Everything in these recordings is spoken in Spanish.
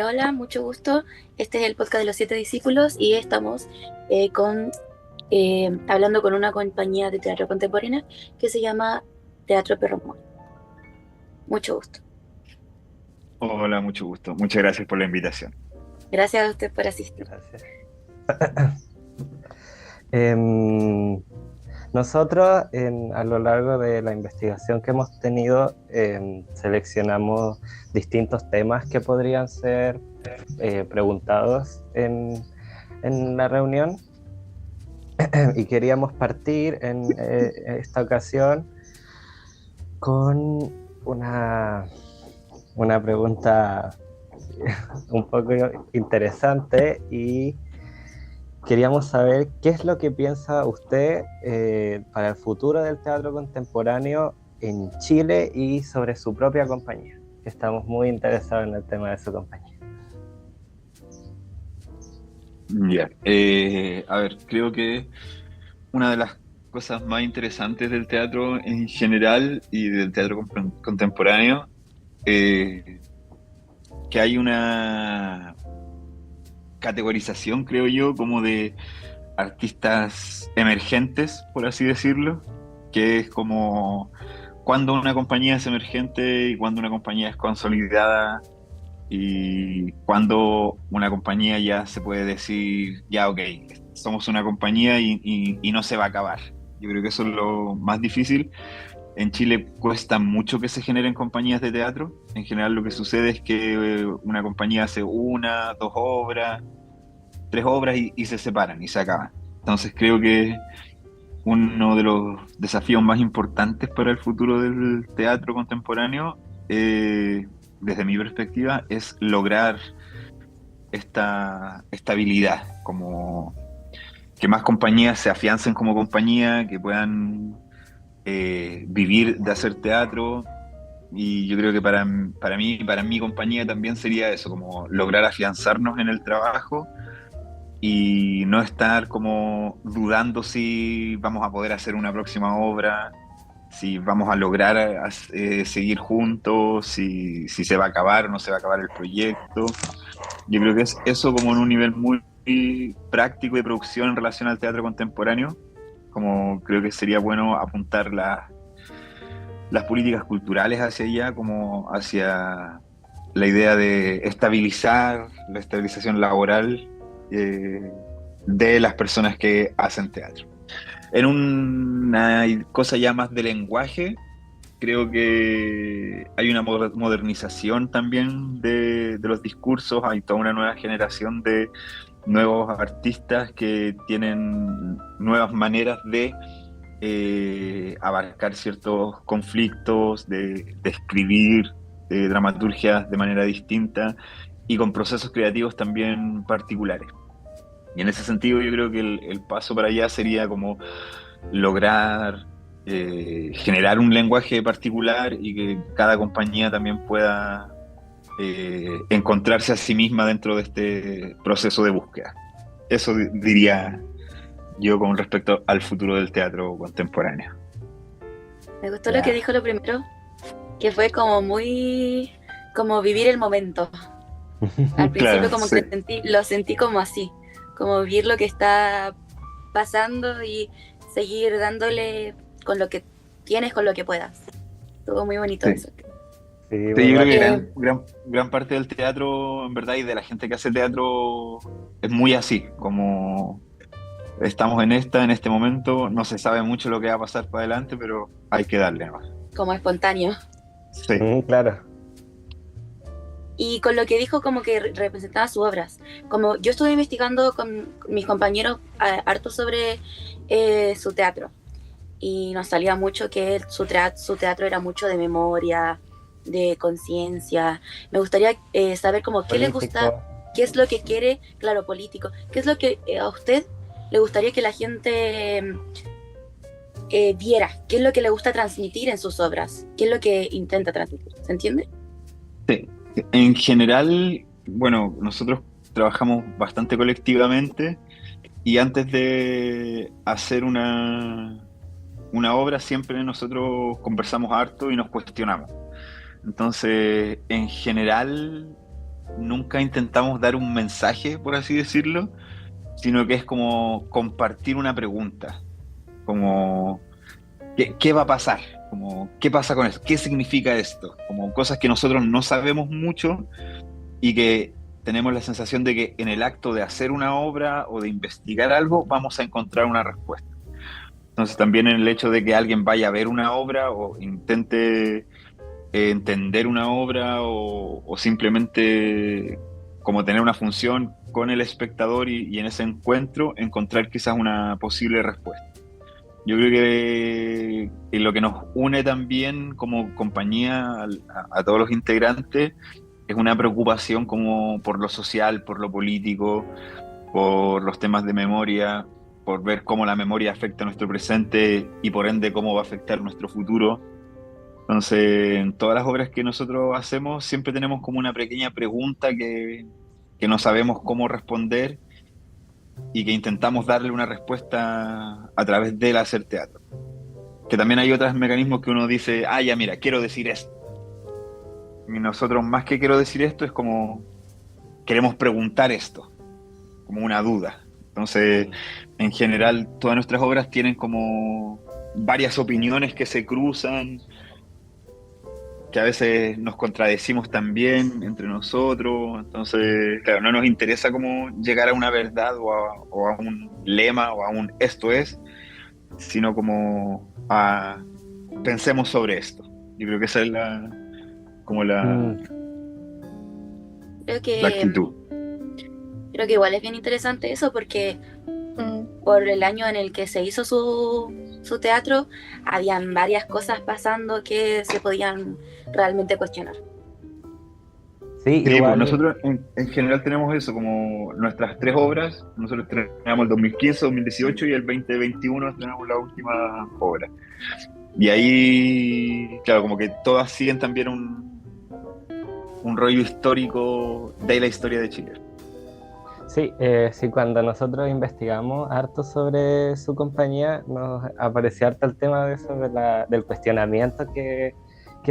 Hola, mucho gusto. Este es el podcast de los siete discípulos y estamos hablando con una compañía de teatro contemporáneo que se llama Teatro Perro Muerto. Mucho gusto. Hola, mucho gusto. Muchas gracias por la invitación. Gracias a usted por asistir. Gracias. Em, Nosotros, a lo largo de la investigación que hemos tenido, seleccionamos distintos temas que podrían ser preguntados en la reunión y queríamos partir en esta ocasión con una, una pregunta un poco interesante y queríamos saber qué es lo que piensa usted para el futuro del teatro contemporáneo en Chile y sobre su propia compañía. Estamos muy interesados en el tema de su compañía. Ya. A ver, creo que una de las cosas más interesantes del teatro en general y del teatro contemporáneo, eh, que hay una categorización, creo yo, como de artistas emergentes, por así decirlo, que es como cuando una compañía es emergente y cuando una compañía es consolidada. Y cuando una compañía ya se puede decir, ya, ok, somos una compañía y no se va a acabar. Yo creo que eso es lo más difícil. En Chile cuesta mucho que se generen compañías de teatro. En general lo que sucede es que una compañía hace una, dos obras, tres obras y se separan y se acaban. Entonces creo que uno de los desafíos más importantes para el futuro del teatro contemporáneo, desde mi perspectiva, es lograr esta estabilidad, como que más compañías se afiancen como compañía, que puedan vivir de hacer teatro. Y yo creo que para mí, para mi compañía también sería eso, como lograr afianzarnos en el trabajo y no estar como dudando si vamos a poder hacer una próxima obra, si vamos a lograr seguir juntos, si se va a acabar o no se va a acabar el proyecto. Yo creo que es eso como en un nivel muy práctico de producción en relación al teatro contemporáneo, como creo que sería bueno apuntar las políticas culturales hacia allá, como hacia la idea de estabilizar la estabilización laboral eh, de las personas que hacen teatro. En una cosa ya más de lenguaje, creo que hay una modernización también de los discursos, hay toda una nueva generación de nuevos artistas que tienen nuevas maneras de abarcar ciertos conflictos, de escribir dramaturgias de manera distinta y con procesos creativos también particulares. Y en ese sentido yo creo que el paso para allá sería como lograr generar un lenguaje particular y que cada compañía también pueda encontrarse a sí misma dentro de este proceso de búsqueda. Eso diría yo con respecto al futuro del teatro contemporáneo. Me gustó lo que Ya. dijo lo primero, que fue como muy, como vivir el momento. Al principio Claro, como sí. que lo sentí como así, como vivir lo que está pasando y seguir dándole con lo que tienes, con lo que puedas. Estuvo muy bonito Sí. eso. Sí, Sí, muy yo creo que Eh, gran parte del teatro, en verdad, y de la gente que hace teatro es muy así, como estamos en este momento, no se sabe mucho lo que va a pasar para adelante, pero hay que darle nomás. como espontáneo. Sí. claro. Y con lo que dijo como que representaba sus obras. Como yo estuve investigando con mis compañeros harto sobre su teatro y nos salía mucho que su teatro era mucho de memoria, de conciencia. Me gustaría saber como qué les Político. gusta, qué es lo que quiere, claro, político, qué es lo que a usted le gustaría que la gente viera, qué es lo que le gusta transmitir en sus obras, qué es lo que intenta transmitir, ¿se entiende? Sí. En general, bueno, nosotros trabajamos bastante colectivamente y antes de hacer una obra siempre nosotros conversamos harto y nos cuestionamos. Entonces, en general, nunca intentamos dar un mensaje, por así decirlo, sino que es como compartir una pregunta, como ¿qué va a pasar? Como, ¿qué pasa con esto? ¿Qué significa esto? Como cosas que nosotros no sabemos mucho y que tenemos la sensación de que en el acto de hacer una obra o de investigar algo vamos a encontrar una respuesta. Entonces también en el hecho de que alguien vaya a ver una obra o intente entender una obra o simplemente como tener una función con el espectador y en ese encuentro encontrar quizás una posible respuesta. Yo creo que lo que nos une también como compañía a todos los integrantes es una preocupación como por lo social, por lo político, por los temas de memoria, por ver cómo la memoria afecta a nuestro presente y por ende cómo va a afectar nuestro futuro. Entonces, en todas las obras que nosotros hacemos siempre tenemos como una pequeña pregunta que no sabemos cómo responder y que intentamos darle una respuesta a través del hacer teatro. Que también hay otros mecanismos que uno dice, ah, ya mira, quiero decir esto. Y nosotros más que quiero decir esto es como queremos preguntar esto, como una duda. Entonces, en general, todas nuestras obras tienen como varias opiniones que se cruzan, que a veces nos contradecimos también entre nosotros. Entonces, claro, no nos interesa como llegar a una verdad o a un lema o a un esto es, sino como a pensemos sobre esto. Yo creo que esa es como la Creo la que, actitud. creo que igual es bien interesante eso porque por el año en el que se hizo su teatro, habían varias cosas pasando que se podían realmente cuestionar. Sí, Sí, pues igual, nosotros en general tenemos eso, como nuestras tres obras, nosotros estrenamos el 2015, 2018 y el 2021 estrenamos la última obra. Y ahí, claro, como que todas siguen también un rollo histórico de la historia de Chile. sí, sí, cuando nosotros investigamos harto sobre su compañía, nos apareció harto el tema de eso, del cuestionamiento que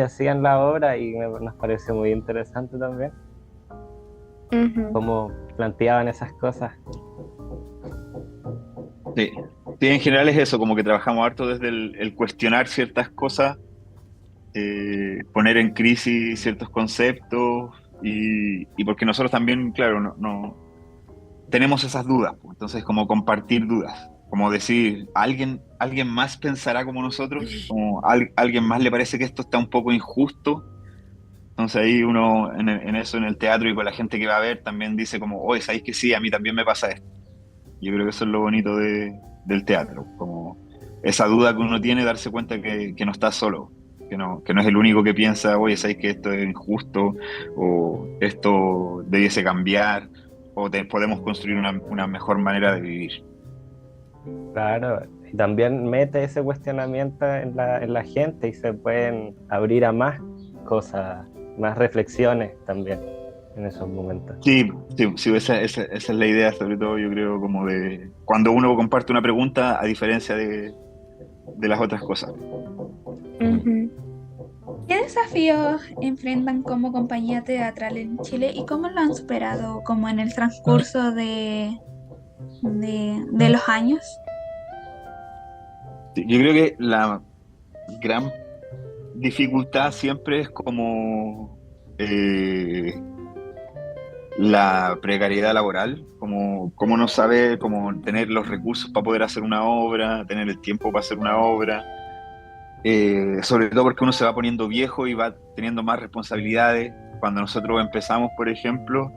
hacían la obra y nos pareció muy interesante también cómo planteaban esas cosas. Sí. Sí, en general es eso, como que trabajamos harto desde el cuestionar ciertas cosas, poner en crisis ciertos conceptos y porque nosotros también, claro, no tenemos esas dudas, pues. Entonces como compartir dudas, como decir, ¿alguien más pensará como nosotros? Como ¿alguien más le parece que esto está un poco injusto? Entonces ahí uno en eso, en el teatro y con la gente que va a ver, también dice como, oye, ¿sabéis que sí? A mí también me pasa esto. Yo creo que eso es lo bonito del teatro, como esa duda que uno tiene, darse cuenta que no está solo, que no es el único que piensa, oye, ¿sabéis que esto es injusto? O esto debiese cambiar, o podemos construir una mejor manera de vivir. Claro, y también mete ese cuestionamiento en la gente y se pueden abrir a más cosas, más reflexiones también en esos momentos. Sí, sí, sí, esa es la idea, sobre todo yo creo, como de cuando uno comparte una pregunta, a diferencia de las otras cosas. Ujú. ¿Qué desafíos enfrentan como compañía teatral en Chile y cómo lo han superado como en el transcurso de los años? Sí, yo creo que la gran dificultad siempre es como la precariedad laboral, como no saber cómo tener los recursos para poder hacer una obra, tener el tiempo para hacer una obra, sobre todo porque uno se va poniendo viejo y va teniendo más responsabilidades. Cuando nosotros empezamos, por ejemplo,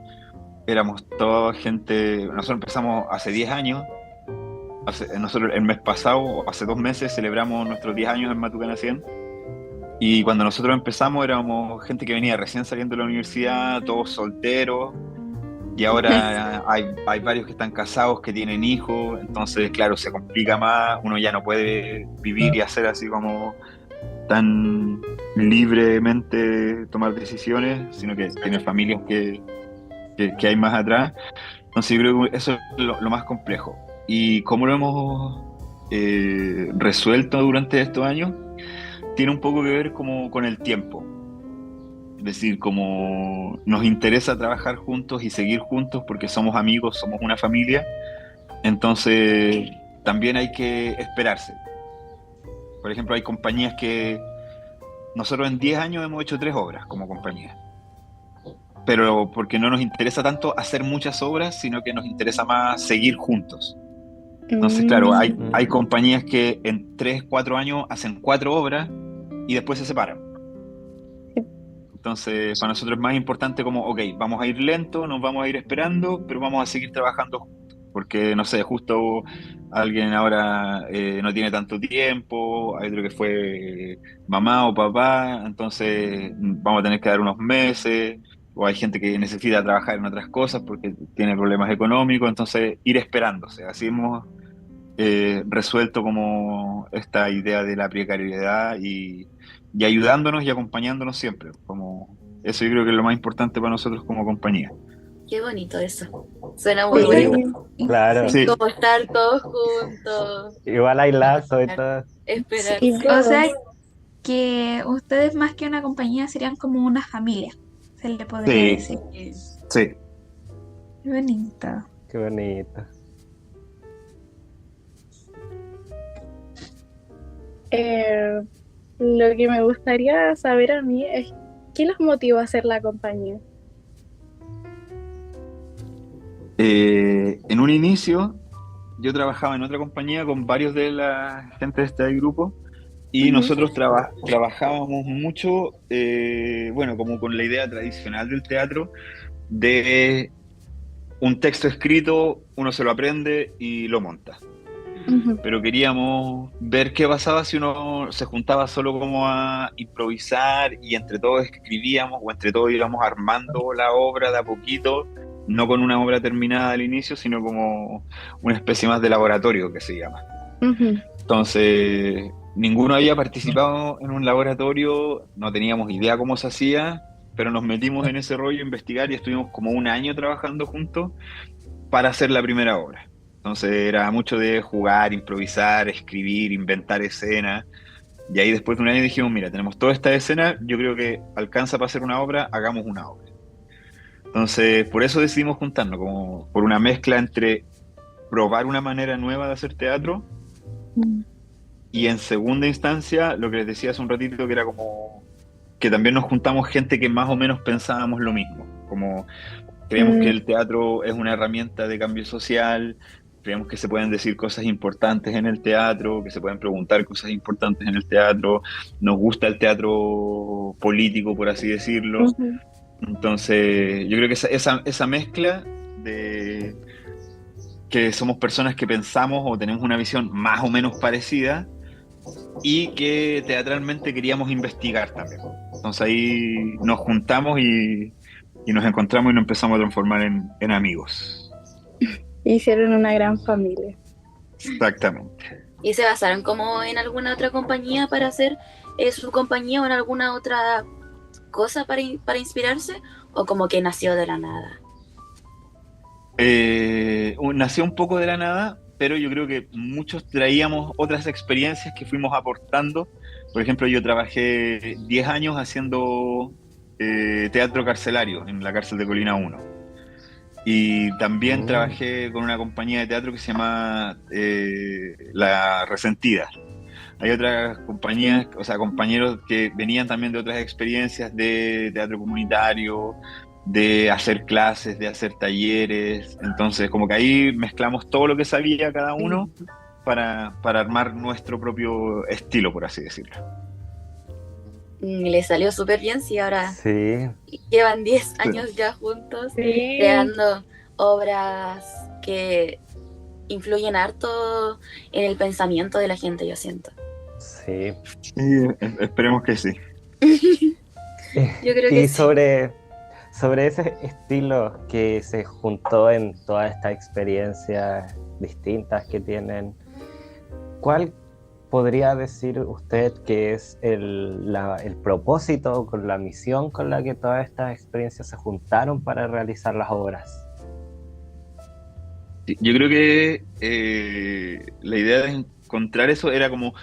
éramos toda gente, nosotros empezamos hace 10 años, nosotros el mes pasado, o hace 2 meses, celebramos nuestros 10 años en Matucana 100. Y cuando nosotros empezamos éramos gente que venía recién saliendo de la universidad, todos solteros, y ahora hay varios que están casados, que tienen hijos, entonces claro, se complica más, uno ya no puede vivir y hacer así como tan libremente tomar decisiones, sino que tiene familias que hay más atrás. Entonces yo creo que eso es lo más complejo. ¿Y cómo lo hemos resuelto durante estos años? Tiene un poco que ver como con el tiempo. decir, como nos interesa trabajar juntos y seguir juntos porque somos amigos, somos una familia, entonces también hay que esperarse. Por ejemplo, hay compañías que nosotros en 10 años hemos hecho 3 obras como compañía, pero porque no nos interesa tanto hacer muchas obras, sino que nos interesa más seguir juntos. Entonces, claro, hay compañías que en 3, 4 años hacen 4 obras y después se separan. Entonces, para nosotros es más importante como, ok, vamos a ir lento, nos vamos a ir esperando, pero vamos a seguir trabajando juntos. Porque, no sé, justo alguien ahora no tiene tanto tiempo, hay otro que fue mamá o papá, entonces vamos a tener que dar unos meses, o hay gente que necesita trabajar en otras cosas porque tiene problemas económicos, entonces ir esperándose. Así hemos resuelto como esta idea de la precariedad y ayudándonos y acompañándonos siempre. Como, eso yo creo que es lo más importante para nosotros como compañía. Qué bonito eso. Suena muy Sí, bonito. claro. Sí, Como estar todos juntos, Igual hay lazo y todo. esperar. Sí, O sea que ustedes más que una compañía serían como una familia, se le podría sí, decir. sí. Qué bonito. Qué bonito. Lo que me gustaría saber a mí es qué los motivó a hacer la compañía. En un inicio, yo trabajaba en otra compañía con varios de la gente de este grupo y Ujú. nosotros trabajábamos mucho, bueno, como con la idea tradicional del teatro, de un texto escrito, uno se lo aprende y lo monta. Ujú. Pero queríamos ver qué pasaba si uno se juntaba solo como a improvisar y entre todos escribíamos o entre todos íbamos armando la obra de a poquito, no con una obra terminada al inicio, sino como una especie más de laboratorio que se llama. Ujú. Entonces, ninguno había participado en un laboratorio, no teníamos idea cómo se hacía, pero nos metimos en ese rollo a investigar y estuvimos como un año trabajando juntos para hacer la primera obra. Entonces era mucho de jugar, improvisar, escribir, inventar escenas. Y ahí después de un año dijimos, mira, tenemos toda esta escena, yo creo que alcanza para hacer una obra, hagamos una obra. Entonces, por eso decidimos juntarnos, como por una mezcla entre probar una manera nueva de hacer teatro y en segunda instancia, lo que les decía hace un ratito, que era como que también nos juntamos gente que más o menos pensábamos lo mismo, como creemos que el teatro es una herramienta de cambio social, creemos que se pueden decir cosas importantes en el teatro, que se pueden preguntar cosas importantes en el teatro, nos gusta el teatro político, por así decirlo. Ujú. Entonces, yo creo que esa mezcla de que somos personas que pensamos o tenemos una visión más o menos parecida y que teatralmente queríamos investigar también. Entonces ahí nos juntamos y nos encontramos y nos empezamos a transformar en amigos. Hicieron una gran familia. Exactamente. ¿Y se basaron como en alguna otra compañía para hacer su compañía o en alguna otra cosa para inspirarse? ¿O como que nació de la nada? Nació un poco de la nada, pero yo creo que muchos traíamos otras experiencias que fuimos aportando. Por ejemplo, yo trabajé 10 años haciendo teatro carcelario en la cárcel de Colina 1. Y también trabajé con una compañía de teatro que se llama La Resentida. Hay otras compañías, o sea, compañeros que venían también de otras experiencias de teatro comunitario, de hacer clases, de hacer talleres. Entonces, como que ahí mezclamos todo lo que sabía cada uno para armar nuestro propio estilo, por así decirlo. Y le salió súper bien, sí, ahora Sí, llevan 10 años ya juntos, Sí. creando obras que influyen harto en el pensamiento de la gente, yo siento. sí. Esperemos que sí. Yo creo Y que sí. sobre ese estilo que se juntó en todas estas experiencias distintas que tienen, ¿cuál podría decir usted que es el propósito con la misión con la que todas estas experiencias se juntaron para realizar las obras? Yo creo que la idea de encontrar eso era como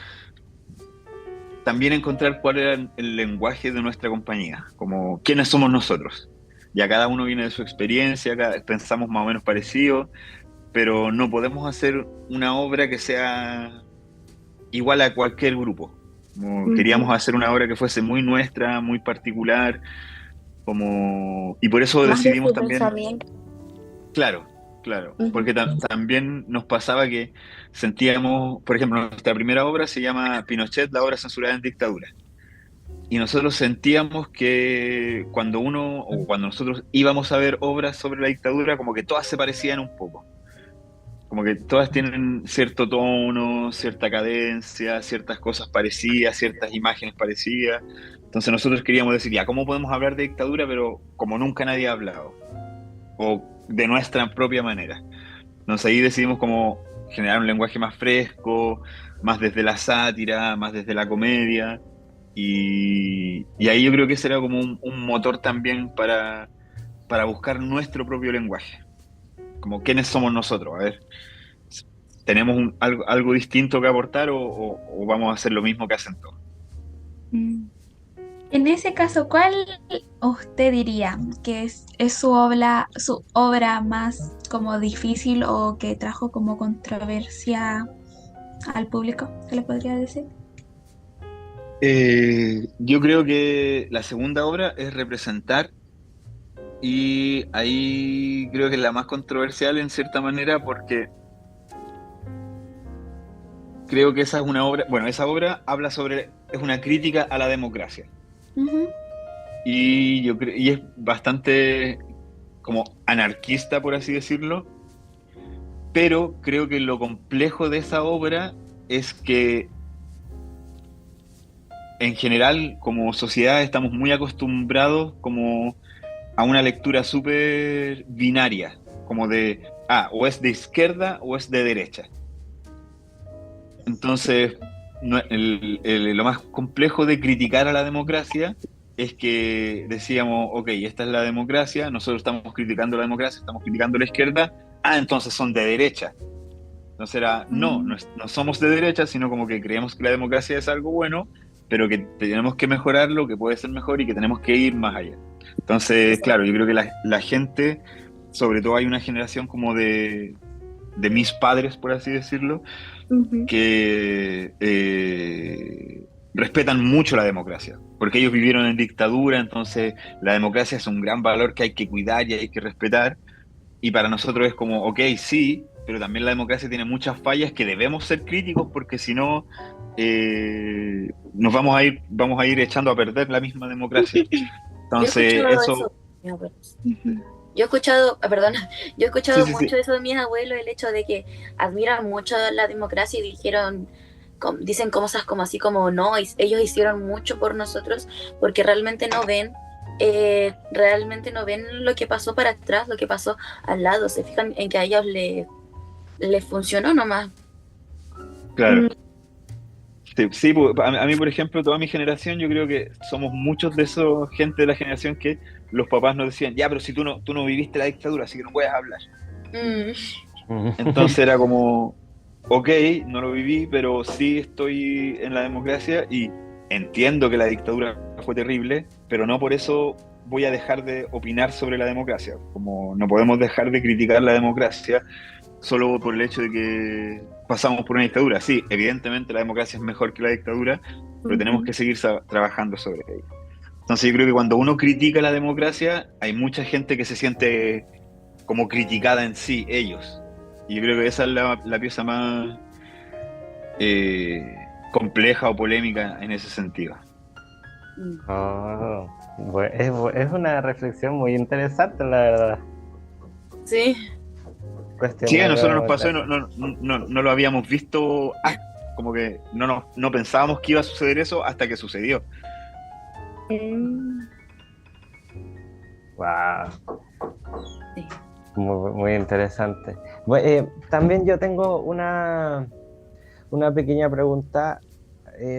también encontrar cuál era el lenguaje de nuestra compañía, como quiénes somos nosotros. Ya cada uno viene de su experiencia, pensamos más o menos parecido, pero no podemos hacer una obra que sea igual a cualquier grupo. Como queríamos hacer una obra que fuese muy nuestra, muy particular, y por eso Más de decidimos su también, pensamiento. claro, claro, Ujú. porque también nos pasaba que sentíamos, por ejemplo, nuestra primera obra se llama Pinochet, la obra censurada en dictadura. Y nosotros sentíamos que cuando nosotros íbamos a ver obras sobre la dictadura, como que todas se parecían un poco. Como que todas tienen cierto tono, cierta cadencia, ciertas cosas parecidas, ciertas imágenes parecidas. Entonces nosotros queríamos decir, ya, ¿cómo podemos hablar de dictadura, pero como nunca nadie ha hablado? O de nuestra propia manera. Entonces ahí decidimos como generar un lenguaje más fresco, más desde la sátira, más desde la comedia. Y ahí yo creo que ese era como un motor también para buscar nuestro propio lenguaje. Como quiénes somos nosotros. A ver, ¿tenemos algo distinto que aportar o vamos a hacer lo mismo que hacen todos? Mm. En ese caso, ¿cuál usted diría que es su obra más como difícil o que trajo como controversia al público? ¿Qué le podría decir? Yo creo que la segunda obra es Representar y ahí creo que es la más controversial en cierta manera porque creo que esa es una obra, bueno, esa obra es una crítica a la democracia Ujú. y y es bastante como anarquista, por así decirlo, pero creo que lo complejo de esa obra es que en general como sociedad estamos muy acostumbrados como a una lectura súper binaria, como o es de izquierda o es de derecha. Entonces, lo más complejo de criticar a la democracia es que decíamos, ok, esta es la democracia, nosotros estamos criticando la democracia, estamos criticando la izquierda, entonces son de derecha. Entonces Mm. no somos de derecha, sino como que creemos que la democracia es algo bueno, pero que tenemos que mejorarlo, que puede ser mejor y que tenemos que ir más allá. Entonces, claro, yo creo que la gente, sobre todo hay una generación como de mis padres, por así decirlo, Ujú. que respetan mucho la democracia, porque ellos vivieron en dictadura, entonces la democracia es un gran valor que hay que cuidar y hay que respetar, y para nosotros es como, ok, sí, pero también la democracia tiene muchas fallas que debemos ser críticos porque si no, nos vamos a ir echando a perder la misma democracia. Yo he Entonces, escuchado eso eso, de mis abuelos. Ujú. Yo he escuchado, perdona, yo he sí, escuchado sí, mucho sí, eso de mis abuelos, el hecho de que admiran mucho la democracia y dijeron, dicen cosas como así como no, ellos hicieron mucho por nosotros porque realmente no ven lo que pasó para atrás, lo que pasó al lado, se fijan en que a ellos les funcionó nomás. claro. Sí, sí, a mí, por ejemplo, toda mi generación, yo creo que somos muchos de esos gente de la generación que los papás nos decían, ya, pero si tú no viviste la dictadura, así que no puedes hablar. Mm, Entonces era como, ok, no lo viví, pero sí estoy en la democracia y entiendo que la dictadura fue terrible, pero no por eso voy a dejar de opinar sobre la democracia. Como no podemos dejar de criticar la democracia solo por el hecho de que pasamos por una dictadura. Sí, evidentemente la democracia es mejor que la dictadura, pero tenemos Ujú. que seguir trabajando sobre ella. Entonces yo creo que cuando uno critica la democracia, hay mucha gente que se siente como criticada en sí, ellos. Y yo creo que esa es la pieza más compleja o polémica en ese sentido. mm. Oh, es una reflexión muy interesante, la verdad. Sí, Sí, a Cuestionar la nosotros nos pasó y democracia. no lo habíamos visto, como que no pensábamos que iba a suceder eso hasta que sucedió. Mm. Wow, sí. muy interesante. También yo tengo una pequeña pregunta,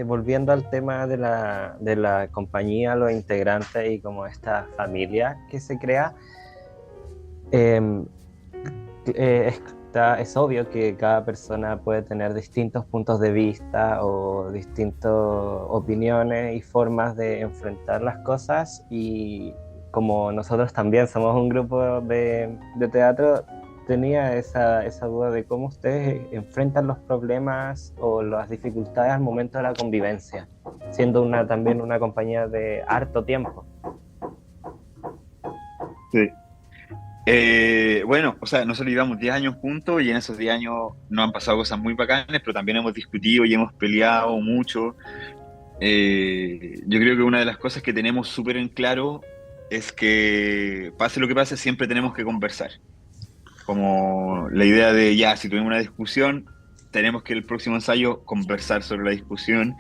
volviendo al tema de la compañía, los integrantes y como esta familia que se crea. Eh, es obvio que cada persona puede tener distintos puntos de vista o distintas opiniones y formas de enfrentar las cosas, y como nosotros también somos un grupo de teatro, tenía esa duda de cómo ustedes enfrentan los problemas o las dificultades al momento de la convivencia, siendo también una compañía de harto tiempo. Sí. Bueno, o sea, nosotros llevamos 10 años juntos y en esos 10 años nos han pasado cosas muy bacanas, pero también hemos discutido y hemos peleado mucho. Yo creo que una de las cosas que tenemos súper en claro es que pase lo que pase, siempre tenemos que conversar. Como la idea de ya, si tuvimos una discusión, tenemos que el próximo ensayo conversar sobre la discusión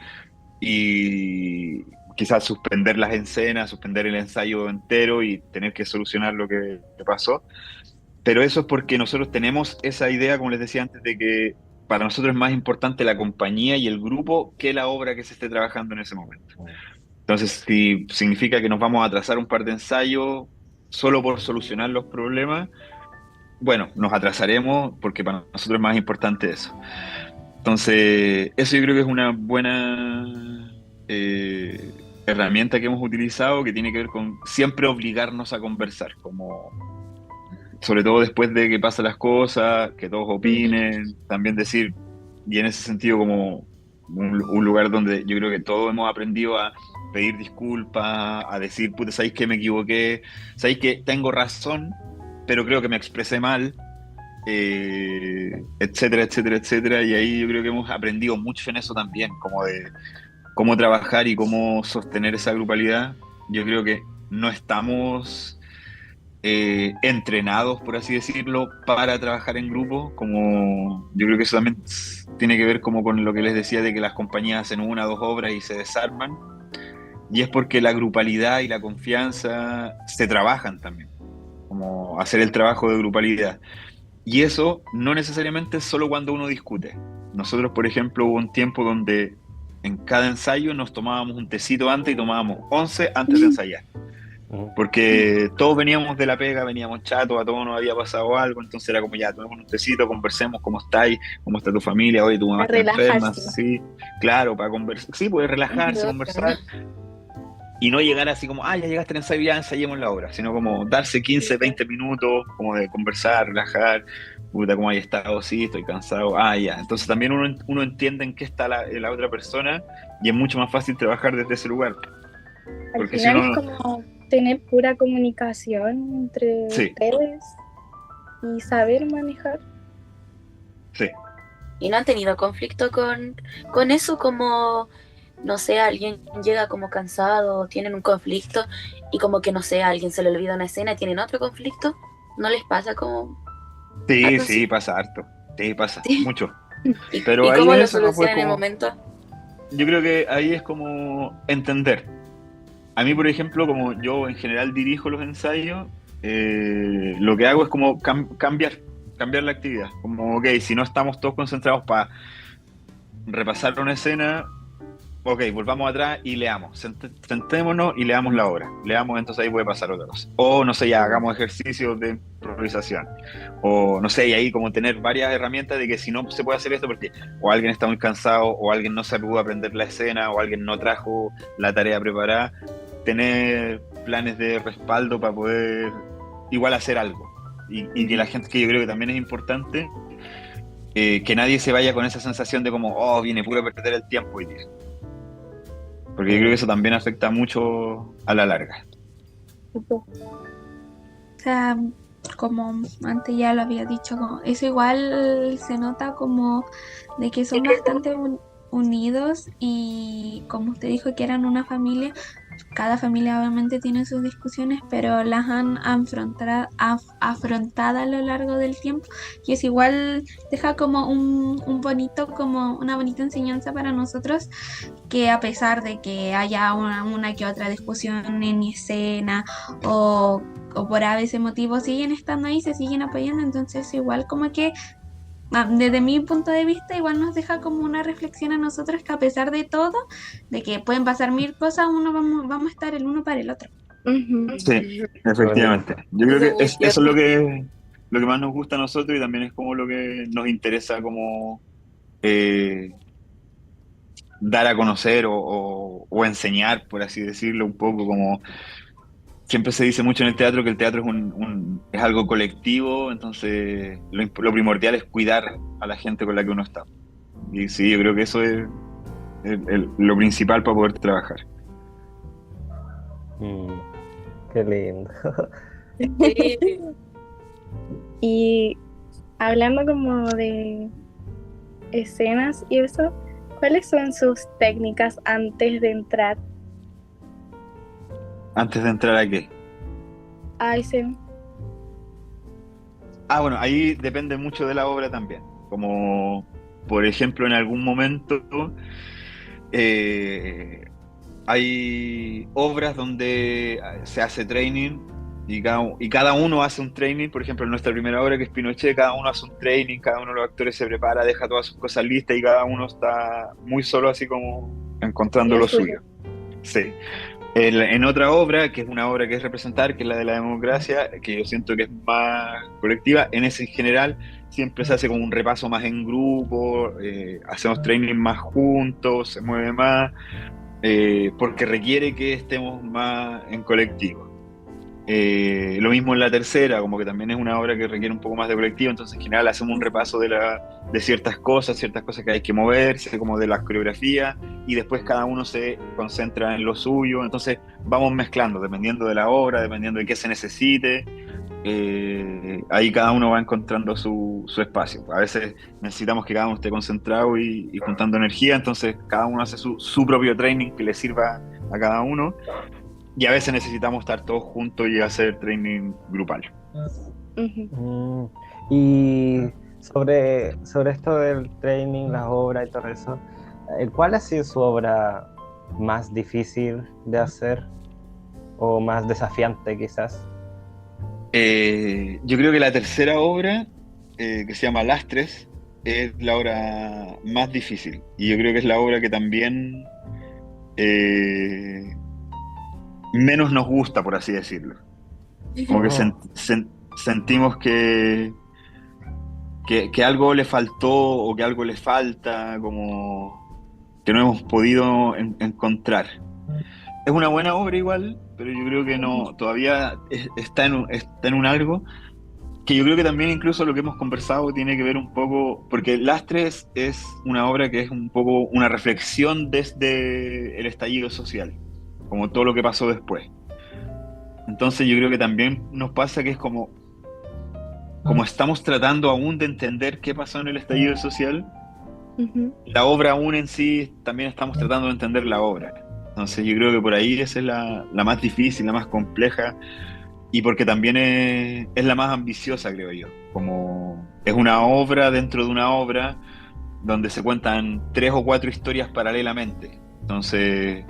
y quizás suspender las escenas, suspender el ensayo entero y tener que solucionar lo que pasó. Pero eso es porque nosotros tenemos esa idea, como les decía antes, de que para nosotros es más importante la compañía y el grupo que la obra que se esté trabajando en ese momento. Entonces, si significa que nos vamos a atrasar un par de ensayos solo por solucionar los problemas, bueno, nos atrasaremos porque para nosotros es más importante eso. Entonces, eso yo creo que es una buena herramienta que hemos utilizado, que tiene que ver con siempre obligarnos a conversar, como sobre todo después de que pasan las cosas, que todos opinen, también decir, y en ese sentido como un lugar donde yo creo que todos hemos aprendido a pedir disculpas, a decir, puta, ¿sabéis que me equivoqué? ¿Sabéis que tengo razón, pero creo que me expresé mal? Etcétera, etcétera, etcétera. Y ahí yo creo que hemos aprendido mucho en eso también, como de cómo trabajar y cómo sostener esa grupalidad. Yo creo que no estamos entrenados, por así decirlo, para trabajar en grupo. Como yo creo que eso también tiene que ver como con lo que les decía de que las compañías hacen una o dos obras y se desarman. Y es porque la grupalidad y la confianza se trabajan también, como hacer el trabajo de grupalidad. Y eso no necesariamente es solo cuando uno discute. Nosotros, por ejemplo, hubo un tiempo donde en cada ensayo nos tomábamos un tecito antes y tomábamos 11 antes de ensayar. Porque todos veníamos de la pega, veníamos chatos, a todos nos había pasado algo, entonces era como ya, tomemos un tecito, conversemos, ¿cómo estáis? ¿Cómo está tu familia? Oye, tu mamá está enferma, sí, claro, para conversar, sí, puedes relajarse, conversar. Y no llegar así como, ya llegaste al ensayo, ya ensayemos la obra, sino como darse 15, 20 minutos, como de conversar, relajar, puta, ¿cómo hay estado? Sí, estoy cansado, ya. Entonces también uno entiende en qué está la otra persona y es mucho más fácil trabajar desde ese lugar. Al Porque final si no, es como tener pura comunicación entre sí, ustedes y saber manejar. sí. ¿Y no han tenido conflicto con eso? Como, no sé, alguien llega como cansado, tienen un conflicto y como que, no sé, a alguien se le olvida una escena y tienen otro conflicto. ¿No les pasa como Sí, algo sí, así? pasa harto. Sí, pasa, Sí. mucho. ¿Y, Pero y ahí cómo lo eso no fue solucionan en el como. momento? Yo creo que ahí es como entender. A mí, por ejemplo, como yo en general dirijo los ensayos, lo que hago es como cambiar la actividad. Como, ok, si no estamos todos concentrados para repasar una escena, ok, volvamos atrás y leamos. Sentémonos y leamos la obra. Leamos, entonces ahí puede pasar otra cosa. O, no sé, ya hagamos ejercicios de improvisación. O, no sé, y ahí como tener varias herramientas de que si no se puede hacer esto porque o alguien está muy cansado, o alguien no se pudo aprender la escena, o alguien no trajo la tarea preparada, tener planes de respaldo para poder igual hacer algo. Y que la gente, que yo creo que también es importante, que nadie se vaya con esa sensación de como, viene puro a perder el tiempo hoy día. Porque yo creo que eso también afecta mucho a la larga. O sea, como antes ya lo había dicho, eso igual se nota como de que son bastante unidos, y como usted dijo que eran una familia, cada familia obviamente tiene sus discusiones, pero las han afrontado a lo largo del tiempo, y es igual deja como como una bonita enseñanza para nosotros, que a pesar de que haya una que otra discusión en escena o por a veces motivos, siguen estando ahí, se siguen apoyando. Entonces igual como que desde mi punto de vista igual nos deja como una reflexión a nosotros, que a pesar de todo, de que pueden pasar mil cosas, vamos a estar el uno para el otro. Ujú. Sí, efectivamente. Yo creo Eso es que muy eso es cierto. lo que lo que más nos gusta a nosotros y también es como lo que nos interesa como eh, dar a conocer o enseñar, por así decirlo, un poco como siempre se dice mucho en el teatro que el teatro es, es algo colectivo, entonces lo primordial es cuidar a la gente con la que uno está. Y sí, yo creo que eso es lo principal para poder trabajar. Mm, qué lindo. Sí. Y hablando como de escenas y eso, ¿cuáles son sus técnicas antes de entrar Antes de entrar a qué. a escena? Ah, bueno, ahí depende mucho de la obra también. Como, por ejemplo, en algún momento eh, hay obras donde se hace training y cada uno hace un training. Por ejemplo, en nuestra primera obra, que es Pinochet, cada uno hace un training, cada uno de los actores se prepara, deja todas sus cosas listas y cada uno está muy solo, así como encontrando Lo lo suyo. suyo. Sí. En otra obra, que es una obra que es representar, que es la de la democracia, que yo siento que es más colectiva, en ese en general siempre se hace como un repaso más en grupo, hacemos training más juntos, se mueve más, porque requiere que estemos más en colectivo. Lo mismo en la tercera, como que también es una obra que requiere un poco más de colectivo, entonces en general hacemos un repaso de ciertas cosas que hay que moverse, como de las coreografías, y después cada uno se concentra en lo suyo, entonces vamos mezclando, dependiendo de la obra, dependiendo de qué se necesite, ahí cada uno va encontrando su espacio. A veces necesitamos que cada uno esté concentrado y juntando energía, entonces cada uno hace su propio training que le sirva a cada uno. Y a veces necesitamos estar todos juntos y hacer training grupal. Ujú. Y sobre esto del training, las obras y todo eso, ¿cuál ha sido su obra más difícil de hacer o más desafiante quizás? Yo creo que la tercera obra, que se llama Lastres, es la obra más difícil. Y yo creo que es la obra que también eh, menos nos gusta, por así decirlo. Como que Oh, sentimos que algo le faltó o que algo le falta, como que no hemos podido encontrar. Es una buena obra igual, pero yo creo que no, todavía está en un algo que yo creo que también incluso lo que hemos conversado tiene que ver un poco, porque Lastres es una obra que es un poco una reflexión desde el estallido social, como todo lo que pasó después. Entonces yo creo que también nos pasa que es como estamos tratando aún de entender qué pasó en el estallido social, Ujú. la obra aún en sí también estamos tratando de entender la obra. Entonces yo creo que por ahí esa es la más difícil, la más compleja, y porque también es la más ambiciosa, creo yo. Como es una obra dentro de una obra donde se cuentan 3 o 4 historias paralelamente. Entonces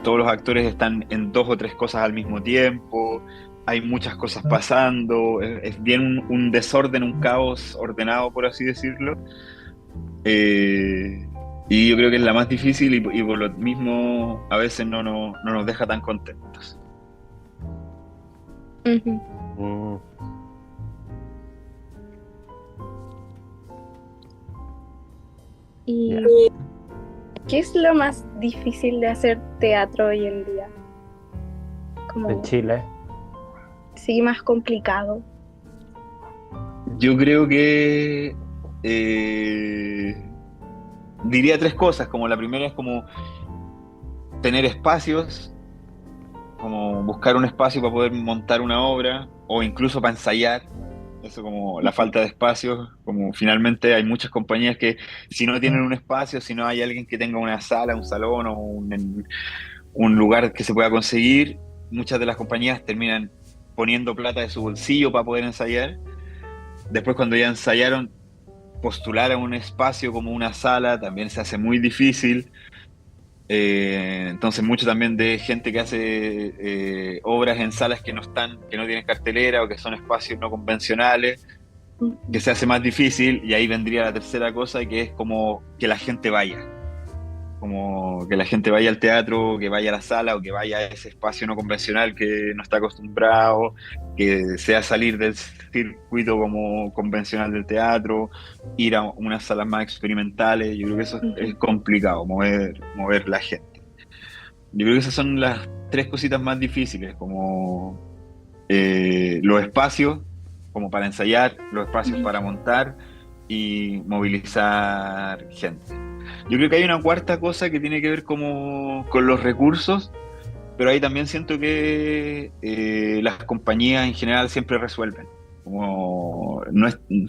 todos los actores están en 2 o 3 cosas al mismo tiempo, hay muchas cosas pasando, es bien un desorden, un caos ordenado, por así decirlo. Eh, y yo creo que es la más difícil y por lo mismo a veces no nos deja tan contentos. Ujú. mm, ¿Y ya. qué es lo más difícil de hacer teatro hoy en día? En Como, Chile. sí, más complicado. Yo creo que diría 3 cosas, como la primera es como tener espacios, como buscar un espacio para poder montar una obra o incluso para ensayar. Eso como la falta de espacios, como finalmente hay muchas compañías que si no tienen un espacio, si no hay alguien que tenga una sala, un salón o un lugar que se pueda conseguir, muchas de las compañías terminan poniendo plata de su bolsillo para poder ensayar. Después cuando ya ensayaron, postular a un espacio como una sala también se hace muy difícil. Entonces mucho también de gente que hace obras en salas que no tienen cartelera o que son espacios no convencionales, que se hace más difícil, y ahí vendría la tercera cosa, que es como que la gente vaya. como que la gente vaya al teatro, que vaya a la sala o que vaya a ese espacio no convencional que no está acostumbrado, que sea salir del circuito como convencional del teatro, ir a unas salas más experimentales. Yo creo que eso es complicado, mover la gente. Yo creo que esas son las tres cositas más difíciles, como los espacios, como para ensayar, los espacios para montar y movilizar gente. Yo creo que hay una cuarta cosa que tiene que ver como con los recursos, pero ahí también siento que las compañías en general siempre resuelven. Como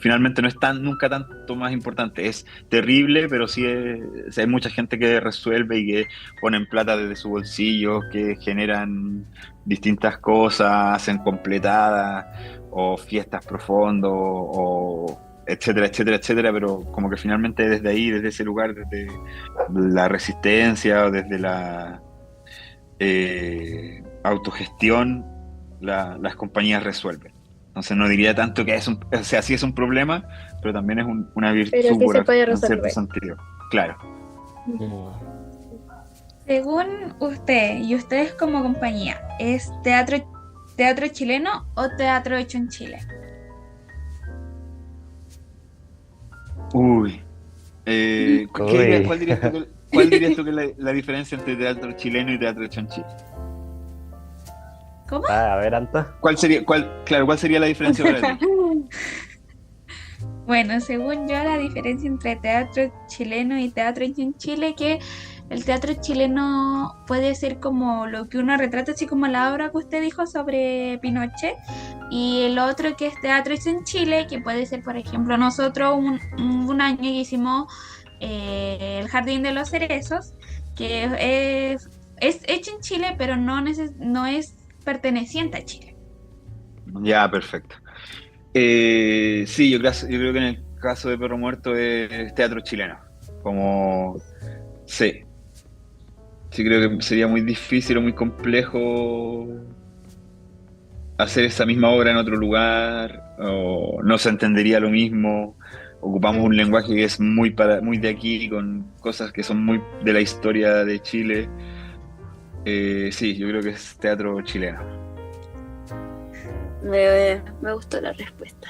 finalmente no es nunca tanto más importante. Es terrible, pero sí hay mucha gente que resuelve y que ponen plata desde su bolsillo, que generan distintas cosas, hacen completadas o fiestas profundas o etcétera, etcétera, etcétera, pero como que finalmente desde ahí, desde ese lugar, desde la resistencia o desde la autogestión, las compañías resuelven. Entonces no diría tanto que o sea, sí es un problema, pero también es una virtud Pero que se puede en resolver. cierto sentido. Claro. Según usted y ustedes como compañía, ¿es teatro chileno o teatro hecho en Chile? Uy. Uy. ¿Cuál dirías tú que es la diferencia entre teatro chileno y teatro hecho en Chile? ¿Cómo? A ver, Anta. ¿Cuál sería la diferencia para ti? Bueno, según yo, la diferencia entre teatro chileno y teatro hecho en Chile, que el teatro chileno puede ser como lo que uno retrata, así como la obra que usted dijo sobre Pinochet, y el otro que es teatro hecho en Chile, que puede ser, por ejemplo, nosotros un año que hicimos El Jardín de los Cerezos, que es hecho en Chile, pero no es perteneciente a Chile. Ya, perfecto. Sí, yo creo que en el caso de Perro Muerto es teatro chileno. Como, sí. Sí, creo que sería muy difícil o muy complejo hacer esa misma obra en otro lugar, o no se entendería lo mismo. Ocupamos un lenguaje que es muy de aquí, con cosas que son muy de la historia de Chile. Sí, yo creo que es teatro chileno. Me gustó la respuesta.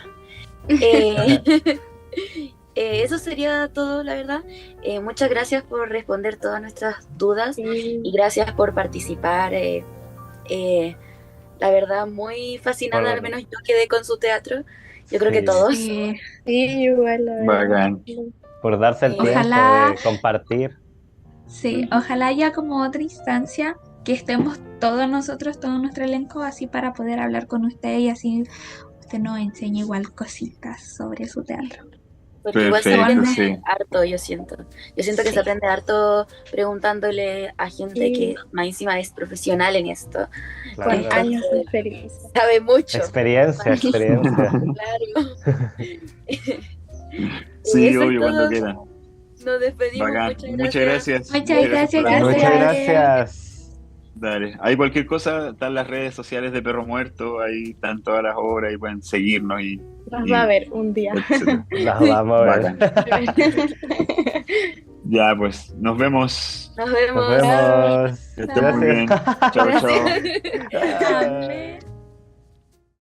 Eso sería todo, la verdad. Muchas gracias por responder todas nuestras dudas y gracias por participar. La verdad, muy fascinada, al menos yo quedé con su teatro. Yo creo que todos. Sí. Sí, igual, la verdad. Bacán. Por darse el tiempo Ojalá- de compartir. Sí, ojalá haya como otra instancia que estemos todos nosotros, todo nuestro elenco, así para poder hablar con usted y así usted nos enseñe igual cositas sobre su teatro. Porque igual se Perfecto, aprende sí. harto, yo siento. Yo siento que Sí. se aprende harto preguntándole a gente Sí. que más encima es profesional en esto. Claro. Con años de experiencia. Sabe mucho. Experiencia. Claro. Sí, Eso es obvio, cuando todo. quieran. Nos despedimos. Bacán. Muchas gracias. Muchas gracias, por la Muchas invitación. gracias. Dale. Hay cualquier cosa, están las redes sociales de Perro Muerto, ahí están todas las obras y pueden seguirnos y Las va a ver un día. etcétera. Las vamos a ver. Bacán. Ya, pues, nos vemos. Nos vemos. Nos vemos. Que estén muy bien. Gracias. Chao, chao. Amén.